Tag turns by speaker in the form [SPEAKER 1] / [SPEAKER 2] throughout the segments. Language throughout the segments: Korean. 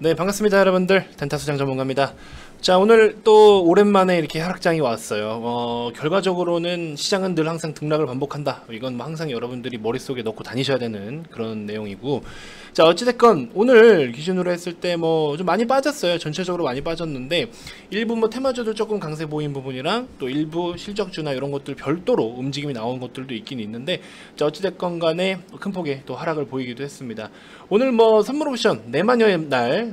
[SPEAKER 1] 네, 반갑습니다 여러분들. 덴타수장 전문가입니다. 자, 오늘 또 오랜만에 이렇게 하락장이 왔어요. 결과적으로는 시장은 늘 항상 등락을 반복한다. 이건 뭐 항상 여러분들이 머릿속에 넣고 다니셔야 되는 그런 내용이고, 자, 어찌됐건 오늘 기준으로 했을 때 뭐 좀 많이 빠졌어요. 전체적으로 많이 빠졌는데 일부 뭐 테마주도 조금 강세 보인 부분이랑 또 일부 실적주나 이런 것들 별도로 움직임이 나온 것들도 있긴 있는데, 자, 어찌됐건 간에 큰 폭의 또 하락을 보이기도 했습니다. 오늘 뭐 선물 옵션 내만여의 날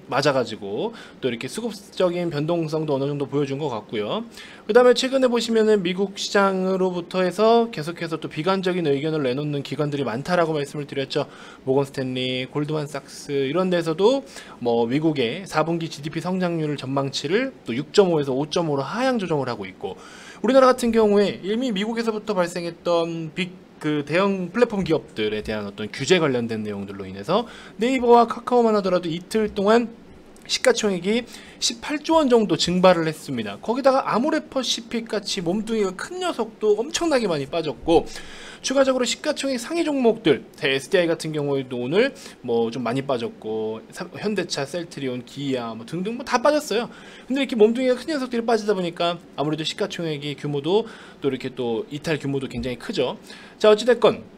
[SPEAKER 1] 맞아가지고 또 이렇게 수급적인 변동성도 어느 정도 보여준 것 같고요. 그 다음에 최근에 보시면은 미국 시장으로부터 해서 계속해서 또 비관적인 의견을 내놓는 기관들이 많다라고 말씀을 드렸죠. 모건 스탠리, 골드만삭스 이런 데서도 뭐 미국의 4분기 GDP 성장률 전망치를 또 6.5에서 5.5로 하향 조정을 하고 있고, 우리나라 같은 경우에 이미 미국에서부터 발생했던 그 대형 플랫폼 기업들에 대한 어떤 규제 관련된 내용들로 인해서 네이버와 카카오만 하더라도 이틀 동안 시가총액이 18조 원 정도 증발을 했습니다. 거기다가 아모레퍼시픽 같이 몸뚱이가 큰 녀석도 엄청나게 많이 빠졌고, 추가적으로 시가총액 상위 종목들 SDI 같은 경우에도 오늘 뭐 좀 많이 빠졌고, 현대차, 셀트리온, 기아 뭐 등등 뭐 다 빠졌어요. 근데 이렇게 몸뚱이가 큰 녀석들이 빠지다 보니까 아무래도 시가총액이 규모도 또 이렇게 또 이탈 규모도 굉장히 크죠. 자, 어찌됐건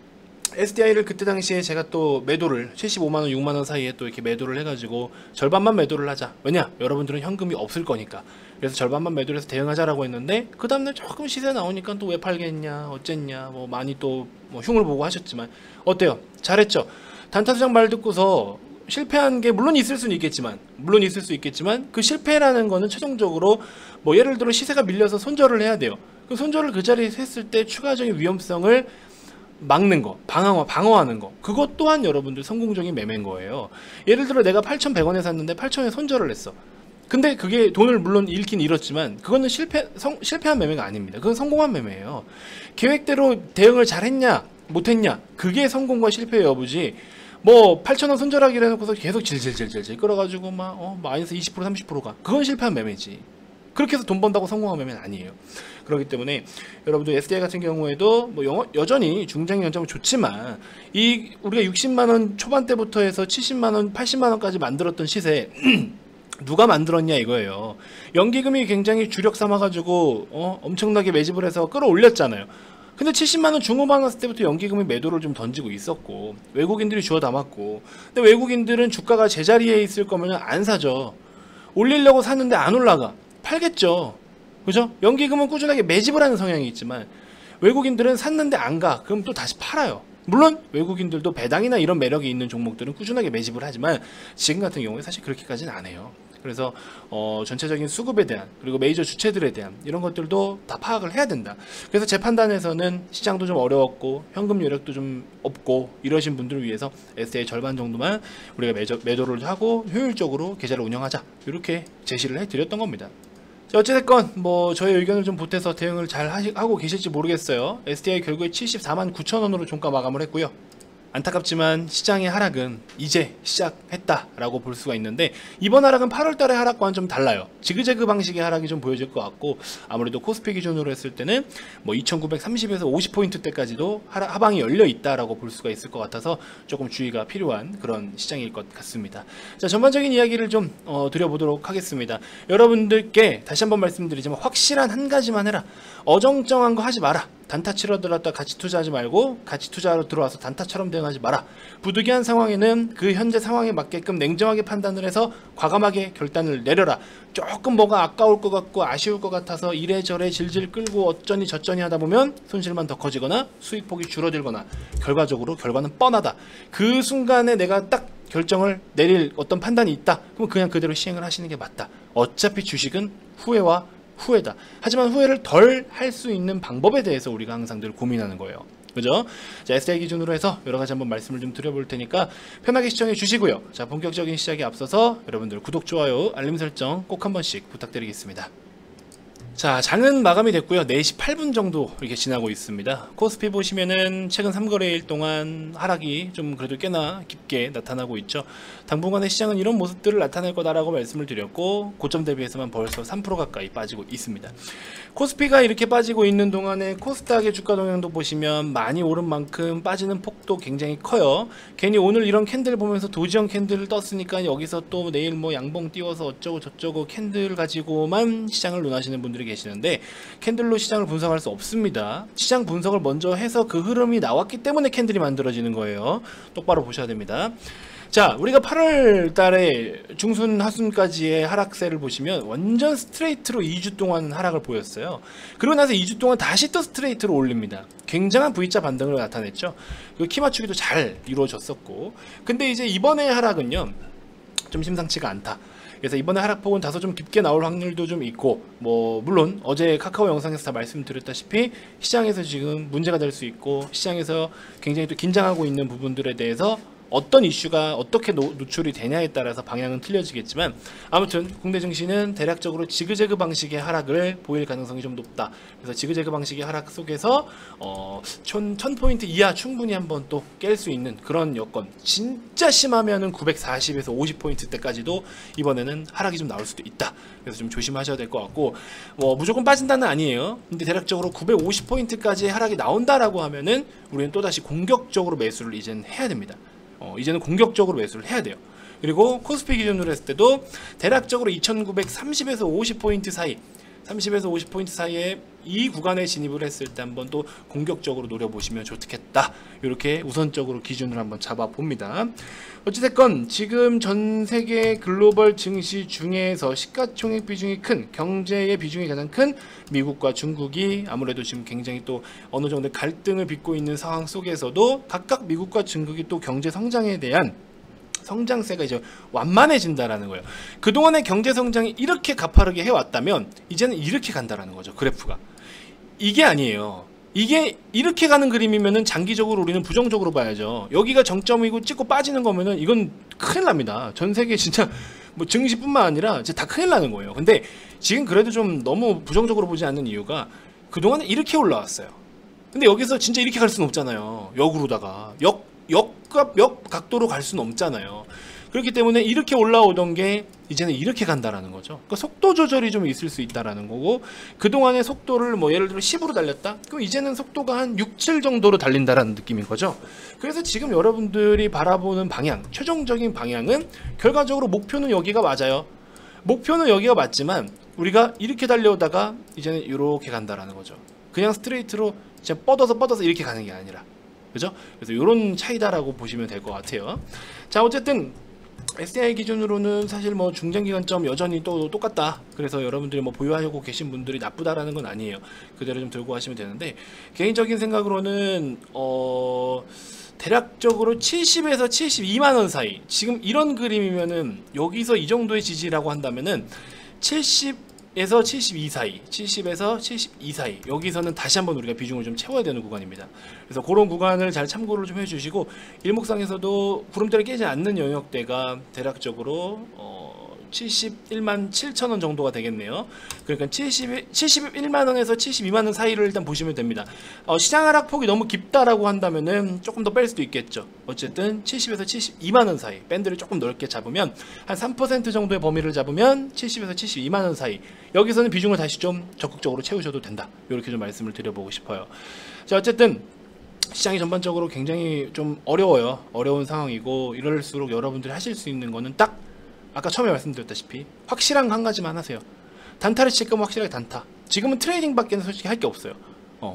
[SPEAKER 1] SDI를 그때 당시에 제가 또 매도를 75만원 6만원 사이에 또 이렇게 매도를 해가지고 절반만 매도를 하자. 왜냐, 여러분들은 현금이 없을 거니까. 그래서 절반만 매도를 해서 대응하자라고 했는데, 그 다음날 조금 시세 나오니까 또 왜 팔겠냐 어쨌냐 뭐 많이 또 뭐 흉을 보고 하셨지만 어때요? 잘했죠. 단타수장 말 듣고서 실패한 게 물론 있을 수 있겠지만 그 실패라는 거는 최종적으로 뭐 예를 들어 시세가 밀려서 손절을 해야 돼요. 그 손절을 그 자리에서 했을 때 추가적인 위험성을 막는 거, 방어하는 거, 그것 또한 여러분들 성공적인 매매인 거예요. 예를 들어 내가 8,100원에 샀는데 8,000원에 손절을 했어. 근데 그게 돈을 물론 잃긴 잃었지만 그거는 실패한 매매가 아닙니다. 그건 성공한 매매예요. 계획대로 대응을 잘했냐 못했냐, 그게 성공과 실패의 여부지, 뭐 8,000원 손절하기로 해놓고서 계속 질질질질 끌어가지고 막 마이너스 20% 30%가, 그건 실패한 매매지. 그렇게 해서 돈 번다고 성공한 매매는 아니에요. 그렇기 때문에 여러분들 SDI 같은 경우에도 뭐 여전히 중장기 연장은 좋지만, 이 우리가 60만원 초반대부터 해서 70만원 80만원까지 만들었던 시세 누가 만들었냐 이거예요. 연기금이 굉장히 주력 삼아가지고 엄청나게 매집을 해서 끌어올렸잖아요. 근데 70만원 중후반 왔을 때부터 연기금이 매도를 좀 던지고 있었고, 외국인들이 주워 담았고, 근데 외국인들은 주가가 제자리에 있을 거면 안 사죠. 올리려고 샀는데 안 올라가, 팔겠죠. 그죠? 연기금은 꾸준하게 매집을 하는 성향이 있지만 외국인들은 샀는데 안 가, 그럼 또 다시 팔아요. 물론 외국인들도 배당이나 이런 매력이 있는 종목들은 꾸준하게 매집을 하지만 지금 같은 경우에 사실 그렇게까지는 안 해요. 그래서 전체적인 수급에 대한, 그리고 메이저 주체들에 대한 이런 것들도 다 파악을 해야 된다. 그래서 제 판단에서는 시장도 좀 어려웠고 현금 여력도 좀 없고 이러신 분들을 위해서 SDI 절반 정도만 우리가 매도를 하고 효율적으로 계좌를 운영하자, 이렇게 제시를 해드렸던 겁니다. 자, 어찌됐건 뭐 저의 의견을 좀 보태서 대응을 잘 하고 계실지 모르겠어요. SDI 결국에 74만 9천원으로 종가 마감을 했고요. 안타깝지만 시장의 하락은 이제 시작했다라고 볼 수가 있는데, 이번 하락은 8월달의 하락과는 좀 달라요. 지그재그 방식의 하락이 좀 보여질 것 같고, 아무래도 코스피 기준으로 했을 때는 뭐 2930에서 50포인트대까지도 하방이 열려 있다라고 볼 수가 있을 것 같아서 조금 주의가 필요한 그런 시장일 것 같습니다. 자, 전반적인 이야기를 좀 드려보도록 하겠습니다. 여러분들께 다시 한번 말씀드리지만 확실한 한 가지만 해라. 어정쩡한 거 하지 마라. 단타 치러 들어왔다 가치 투자하지 말고 가치 투자로 들어와서 단타처럼 대응하지 마라. 부득이한 상황에는 그 현재 상황에 맞게끔 냉정하게 판단을 해서 과감하게 결단을 내려라. 조금 뭐가 아까울 것 같고 아쉬울 것 같아서 이래저래 질질 끌고 어쩌니 저쩌니 하다 보면 손실만 더 커지거나 수익폭이 줄어들거나, 결과는 뻔하다. 그 순간에 내가 딱 결정을 내릴 어떤 판단이 있다, 그럼 그냥 그대로 시행을 하시는 게 맞다. 어차피 주식은 후회다. 하지만 후회를 덜 할 수 있는 방법에 대해서 우리가 항상 늘 고민하는 거예요. 그죠? 자, SDI 기준으로 해서 여러가지 한번 말씀을 좀 드려볼 테니까 편하게 시청해 주시고요. 자, 본격적인 시작에 앞서서 여러분들 구독, 좋아요, 알림 설정 꼭 한 번씩 부탁드리겠습니다. 자, 장은 마감이 됐고요. 4시 8분 정도 이렇게 지나고 있습니다. 코스피 보시면은 최근 3거래일 동안 하락이 좀 그래도 꽤나 깊게 나타나고 있죠. 당분간의 시장은 이런 모습들을 나타낼 거다라고 말씀을 드렸고, 고점 대비해서만 벌써 3% 가까이 빠지고 있습니다. 코스피가 이렇게 빠지고 있는 동안에 코스닥의 주가 동향도 보시면 많이 오른 만큼 빠지는 폭도 굉장히 커요. 괜히 오늘 이런 캔들 보면서 도지형 캔들을 떴으니까 여기서 또 내일 뭐 양봉 띄워서 어쩌고 저쩌고 캔들 가지고만 시장을 논하시는 분들이 계시는데, 캔들로 시장을 분석할 수 없습니다. 시장 분석을 먼저 해서 그 흐름이 나왔기 때문에 캔들이 만들어지는 거예요. 똑바로 보셔야 됩니다. 자, 우리가 8월 달에 중순 하순까지의 하락세를 보시면 완전 스트레이트로 2주 동안 하락을 보였어요. 그리고 나서 2주 동안 다시 또 스트레이트로 올립니다. 굉장한 V자 반등을 나타냈죠. 그 키 맞추기도 잘 이루어졌었고, 근데 이제 이번에 하락은요 좀 심상치가 않다. 그래서 이번에 하락폭은 다소 좀 깊게 나올 확률도 좀 있고, 뭐 물론 어제 카카오 영상에서 다 말씀드렸다시피 시장에서 지금 문제가 될 수 있고, 시장에서 굉장히 또 긴장하고 있는 부분들에 대해서 어떤 이슈가 어떻게 노출이 되냐에 따라서 방향은 틀려지겠지만, 아무튼 국내 증시는 대략적으로 지그재그 방식의 하락을 보일 가능성이 좀 높다. 그래서 지그재그 방식의 하락 속에서 1000포인트 이하 충분히 한번 또 깰 수 있는 그런 여건, 진짜 심하면은 940에서 50포인트 때까지도 이번에는 하락이 좀 나올 수도 있다. 그래서 좀 조심하셔야 될 것 같고, 무조건 빠진다는 아니에요. 근데 대략적으로 950포인트까지 하락이 나온다라고 하면은 우리는 또다시 공격적으로 매수를 이제는 해야 됩니다. 이제는 공격적으로 매수를 해야 돼요. 그리고 코스피 기준으로 했을 때도 대략적으로 2930에서 50포인트 사이, 30에서 50포인트 사이에 이 구간에 진입을 했을 때 한번 또 공격적으로 노려보시면 좋겠다. 이렇게 우선적으로 기준을 한번 잡아봅니다. 어찌됐건 지금 전 세계 글로벌 증시 중에서 시가총액 비중이 큰, 경제의 비중이 가장 큰 미국과 중국이 아무래도 지금 굉장히 또 어느 정도 갈등을 빚고 있는 상황 속에서도 각각 미국과 중국이 또 경제 성장에 대한 성장세가 이제 완만해진다라는 거예요. 그동안의 경제 성장이 이렇게 가파르게 해왔다면 이제는 이렇게 간다라는 거죠. 그래프가. 이게 아니에요. 이게 이렇게 가는 그림이면은 장기적으로 우리는 부정적으로 봐야죠. 여기가 정점이고 찍고 빠지는 거면은 이건 큰일 납니다. 전 세계 진짜 뭐 증시뿐만 아니라 진짜 다 큰일 나는 거예요. 근데 지금 그래도 좀 너무 부정적으로 보지 않는 이유가, 그동안에 이렇게 올라왔어요. 근데 여기서 진짜 이렇게 갈 수는 없잖아요. 역으로다가 역 각도로 갈 수는 없잖아요. 그렇기 때문에 이렇게 올라오던 게 이제는 이렇게 간다라는 거죠. 그러니까 속도 조절이 좀 있을 수 있다라는 거고, 그동안의 속도를 뭐 예를 들어 10으로 달렸다? 그럼 이제는 속도가 한 6, 7 정도로 달린다라는 느낌인 거죠. 그래서 지금 여러분들이 바라보는 방향, 최종적인 방향은 결과적으로 목표는 여기가 맞아요. 목표는 여기가 맞지만 우리가 이렇게 달려오다가 이제는 이렇게 간다라는 거죠. 그냥 스트레이트로 진짜 뻗어서 이렇게 가는 게 아니라, 그죠? 그래서 이런 차이다라고 보시면 될 것 같아요. 자, 어쨌든 SDI 기준으로는 사실 뭐 중장기관점 여전히 또 똑같다. 그래서 여러분들이 뭐 보유하고 계신 분들이 나쁘다라는 건 아니에요. 그대로 좀 들고 가시면 되는데, 개인적인 생각으로는 대략적으로 70에서 72만 원 사이, 지금 이런 그림이면은 여기서 이 정도의 지지라고 한다면은 70에서 72 사이, 70에서 72 사이, 여기서는 다시 한번 우리가 비중을 좀 채워야 되는 구간입니다. 그래서 그런 구간을 잘 참고를 좀 해주시고, 일목상에서도 구름대를 깨지 않는 영역대가 대략적으로 71만 7천 원 정도가 되겠네요. 그러니까 71만 원에서 72만 원 사이를 일단 보시면 됩니다. 시장 하락폭이 너무 깊다라고 한다면은 조금 더 뺄 수도 있겠죠. 어쨌든 70에서 72만 원 사이, 밴드를 조금 넓게 잡으면 한 3% 정도의 범위를 잡으면 70에서 72만 원 사이, 여기서는 비중을 다시 좀 적극적으로 채우셔도 된다. 이렇게 좀 말씀을 드려보고 싶어요. 자, 어쨌든 시장이 전반적으로 굉장히 좀 어려워요. 어려운 상황이고, 이럴수록 여러분들이 하실 수 있는 거는 딱 아까 처음에 말씀드렸다시피 확실한 한 가지만 하세요. 단타를 칠 거면 확실하게 단타. 지금은 트레이딩밖에는 솔직히 할 게 없어요.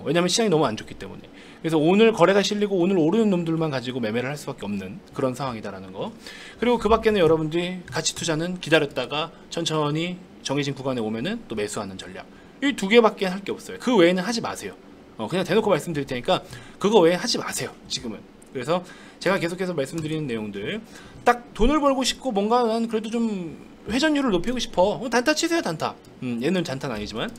[SPEAKER 1] 왜냐면 시장이 너무 안 좋기 때문에. 그래서 오늘 거래가 실리고 오늘 오르는 놈들만 가지고 매매를 할 수밖에 없는 그런 상황이다라는 거. 그리고 그 밖에는 여러분들이 가치 투자는 기다렸다가 천천히 정해진 구간에 오면은 또 매수하는 전략. 이 두 개밖에 할 게 없어요. 그 외에는 하지 마세요. 그냥 대놓고 말씀드릴 테니까 그거 외에 하지 마세요. 지금은. 그래서 제가 계속해서 말씀드리는 내용들, 딱 돈을 벌고 싶고 뭔가 난 그래도 좀 회전율을 높이고 싶어, 단타 치세요. 단타. 얘는 단타는 아니지만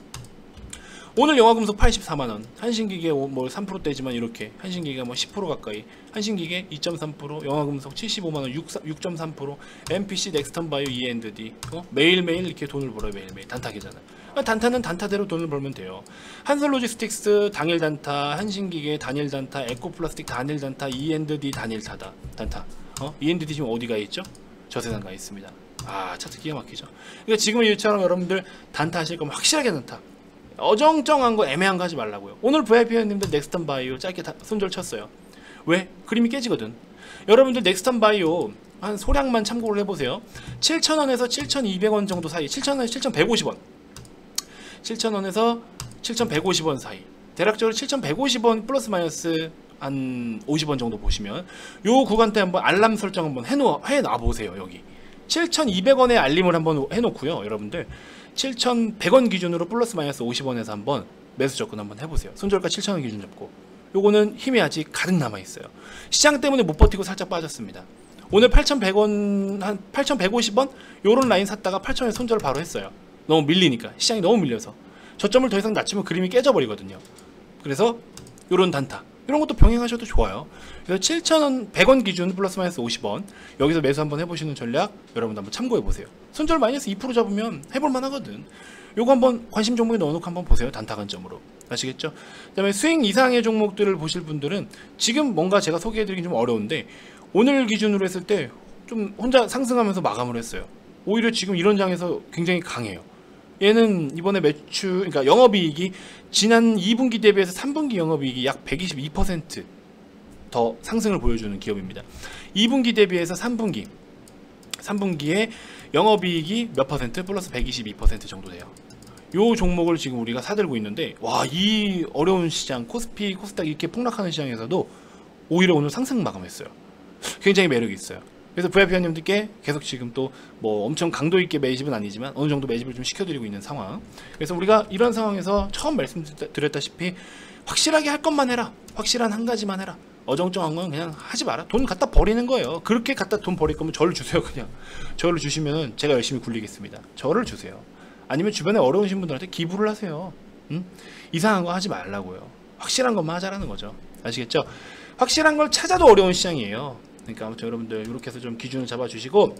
[SPEAKER 1] 오늘 영화금속 84만원, 한신기계 뭐 3%대지만 이렇게 한신기계가 뭐 10% 가까이, 한신기계 2.3%, 영화금속 75만원 6.3%, MPC, 넥스턴바이오, E&D 매일매일 이렇게 돈을 벌어요. 매일매일 단타계잖아요. 단타는 단타대로 돈을 벌면 돼요. 한솔로지스틱스 당일 단타, 한신기계 단일 단타, 에코플라스틱 단일 단타, E&D 단일 단타. E&D 지금 어디가 있죠? 저 세상 가 있습니다. 차트 기가 막히죠. 그러니까 지금은 이처럼 여러분들 단타 하실 거면 확실하게 단타. 어정쩡한 거 애매한 거 하지 말라고요. 오늘 VIP 회원님들 넥스턴 바이오 짧게 손절 쳤어요. 왜? 그림이 깨지거든. 여러분들 넥스턴 바이오 한 소량만 참고를 해보세요. 7,000원에서 7,200원 정도 사이, 7,000원에서 7,150원, 7,000원에서 7,150원 사이, 대략적으로 7,150원 플러스 마이너스 한 50원 정도 보시면 요 구간대 한번 알람 설정 한번 해놔 보세요. 여기 7,200원의 알림을 한번 해놓고요. 여러분들 7,100원 기준으로 플러스 마이너스 50원에서 한번 매수 접근 한번 해보세요. 손절가 7,000원 기준 잡고. 요거는 힘이 아직 가득 남아있어요. 시장 때문에 못 버티고 살짝 빠졌습니다. 오늘 8,100원 한 8,150원 요런 라인 샀다가 8,000원 손절 바로 했어요. 너무 밀리니까, 시장이 너무 밀려서 저점을 더 이상 낮추면 그림이 깨져버리거든요. 그래서 요런 단타 이런 것도 병행하셔도 좋아요. 그래서 7,100원 기준 플러스 마이너스 50원 여기서 매수 한번 해보시는 전략 여러분도 한번 참고해보세요. 손절 마이너스 2% 잡으면 해볼만 하거든. 요거 한번 관심 종목에 넣어놓고 한번 보세요. 단타 관점으로. 아시겠죠? 그 다음에 스윙 이상의 종목들을 보실 분들은 지금 뭔가 제가 소개해드리긴 좀 어려운데 오늘 기준으로 했을 때 좀 혼자 상승하면서 마감을 했어요. 오히려 지금 이런 장에서 굉장히 강해요. 얘는 이번에 매출, 그러니까 영업이익이 지난 2분기 대비해서 3분기 영업이익이 약 122% 더 상승을 보여주는 기업입니다. 2분기 대비해서 3분기에 영업이익이 몇 퍼센트? 플러스 122% 정도 돼요. 요 종목을 지금 우리가 사들고 있는데 이 어려운 시장, 코스피, 코스닥 이렇게 폭락하는 시장에서도 오히려 오늘 상승 마감했어요. 굉장히 매력이 있어요. 그래서 VIP 회원님들께 계속 지금 또 뭐 엄청 강도 있게 매집은 아니지만 어느 정도 매집을 좀 시켜드리고 있는 상황. 그래서 우리가 이런 상황에서 처음 말씀드렸다시피 확실하게 할 것만 해라. 확실한 한 가지만 해라. 어정쩡한 건 그냥 하지 마라. 돈 갖다 버리는 거예요. 그렇게 갖다 돈 버릴 거면 저를 주세요. 그냥 저를 주시면 제가 열심히 굴리겠습니다. 저를 주세요. 아니면 주변에 어려우신 분들한테 기부를 하세요. 이상한 거 하지 말라고요. 확실한 것만 하자라는 거죠. 아시겠죠? 확실한 걸 찾아도 어려운 시장이에요. 그러니까 아무튼 여러분들 이렇게 해서 좀 기준을 잡아주시고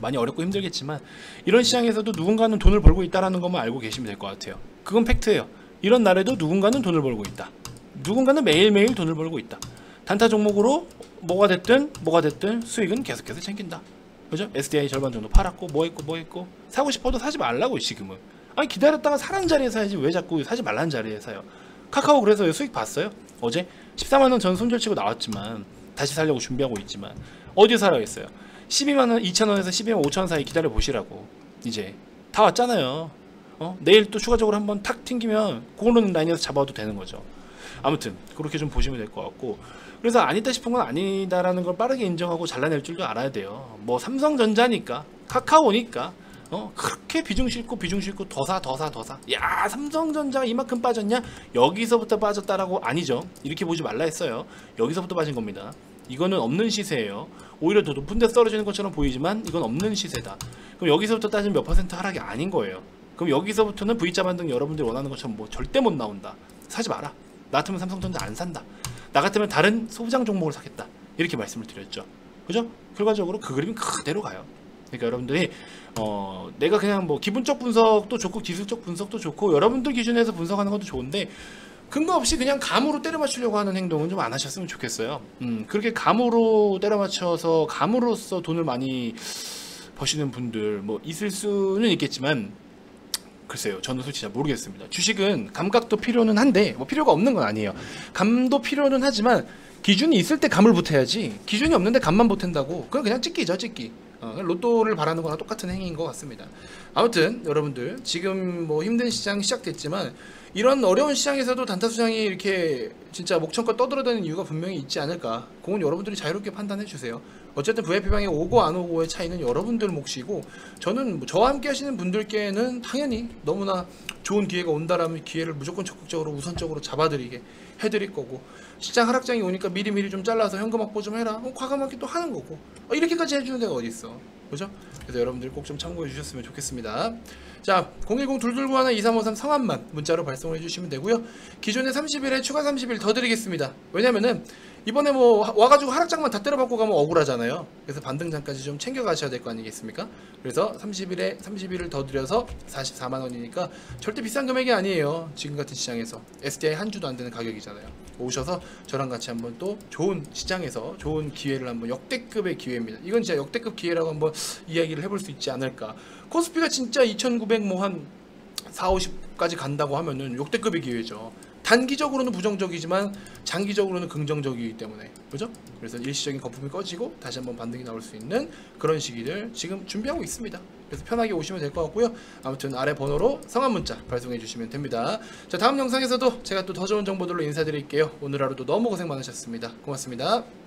[SPEAKER 1] 많이 어렵고 힘들겠지만 이런 시장에서도 누군가는 돈을 벌고 있다는 것만 알고 계시면 될 것 같아요. 그건 팩트예요. 이런 날에도 누군가는 돈을 벌고 있다. 누군가는 매일매일 돈을 벌고 있다. 단타 종목으로 뭐가 됐든 수익은 계속해서 챙긴다. 그죠? SDI 절반 정도 팔았고 뭐 했고 사고 싶어도 사지 말라고 지금은. 아니 기다렸다가 사는 자리에 사야지 왜 자꾸 사지 말라는 자리에 사요. 카카오 그래서 수익 봤어요? 어제 14만원 전 손절치고 나왔지만 다시 살려고 준비하고 있지만 어디 사라겠어요? 12만원 2천원에서 12만 5천원 사이 기다려 보시라고. 이제 다 왔잖아요. 내일 또 추가적으로 한번 탁 튕기면 그거는 라인에서 잡아도 되는 거죠. 아무튼 그렇게 좀 보시면 될 것 같고, 그래서 아니다 싶은 건 아니다라는 걸 빠르게 인정하고 잘라낼 줄도 알아야 돼요. 뭐 삼성전자니까 카카오니까 그렇게 비중 싣고 더 사. 야 삼성전자가 이만큼 빠졌냐? 여기서부터 빠졌다라고 아니죠. 이렇게 보지 말라 했어요. 여기서부터 빠진 겁니다. 이거는 없는 시세예요. 오히려 더 높은 데서 떨어지는 것처럼 보이지만 이건 없는 시세다. 그럼 여기서부터 따지면 몇 퍼센트 하락이 아닌 거예요. 그럼 여기서부터는 V자 반등 여러분들이 원하는 것처럼 뭐 절대 못 나온다. 사지 마라. 나 같으면 삼성전자 안 산다. 나 같으면 다른 소부장 종목을 사겠다. 이렇게 말씀을 드렸죠. 그죠? 결과적으로 그 그림이 그대로 가요. 그러니까 여러분들이 내가 그냥 뭐 기분적 분석도 좋고 기술적 분석도 좋고 여러분들 기준에서 분석하는 것도 좋은데 근거 없이 그냥 감으로 때려 맞추려고 하는 행동은 좀 안 하셨으면 좋겠어요. 그렇게 감으로 때려 맞춰서 감으로써 돈을 많이 버시는 분들 뭐 있을 수는 있겠지만 글쎄요, 저는 솔직히 잘 모르겠습니다. 주식은 감각도 필요는 한데 뭐 필요가 없는 건 아니에요. 감도 필요는 하지만 기준이 있을 때 감을 보태야지 기준이 없는데 감만 보탠다고 그냥 찍기죠, 찍기. 로또를 바라는 거랑 똑같은 행위인 것 같습니다. 아무튼 여러분들 지금 뭐 힘든 시장 시작됐지만 이런 어려운 시장에서도 단타 수장이 이렇게 진짜 목청껏 떠들어대는 이유가 분명히 있지 않을까. 그건 여러분들이 자유롭게 판단해 주세요. 어쨌든 VIP방에 오고 안 오고의 차이는 여러분들 몫이고 저는 저와 함께 하시는 분들께는 당연히 너무나 좋은 기회가 온다라면 기회를 무조건 적극적으로 우선적으로 잡아드리게 해드릴 거고, 시장 하락장이 오니까 미리미리 좀 잘라서 현금 확보 좀 해라. 과감하게 또 하는 거고. 이렇게까지 해주는 데가 어디 있어. 그죠? 그래서 여러분들 꼭 좀 참고해 주셨으면 좋겠습니다. 자, 010-229-2353 성함만 문자로 발송을 해주시면 되고요. 기존에 30일에 추가 30일 더 드리겠습니다. 왜냐면은 이번에 뭐 와가지고 하락장만 다 때려받고 가면 억울하잖아요. 그래서 반등장까지 좀 챙겨 가셔야 될 거 아니겠습니까? 그래서 30일에 30일을 더 드려서 44만원이니까 절대 비싼 금액이 아니에요. 지금 같은 시장에서 SDI 한 주도 안 되는 가격이잖아요. 오셔서 저랑 같이 한번 또 좋은 시장에서 좋은 기회를 한번, 역대급의 기회입니다. 이건 진짜 역대급 기회라고 한번 이야기를 해볼 수 있지 않을까. 코스피가 진짜 2900 뭐 한 4, 50까지 간다고 하면은 역대급의 기회죠. 단기적으로는 부정적이지만 장기적으로는 긍정적이기 때문에, 그죠? 그래서 일시적인 거품이 꺼지고 다시 한번 반등이 나올 수 있는 그런 시기를 지금 준비하고 있습니다. 그래서 편하게 오시면 될 것 같고요. 아무튼 아래 번호로 성함 문자 발송해 주시면 됩니다. 자, 다음 영상에서도 제가 또 더 좋은 정보들로 인사드릴게요. 오늘 하루도 너무 고생 많으셨습니다. 고맙습니다.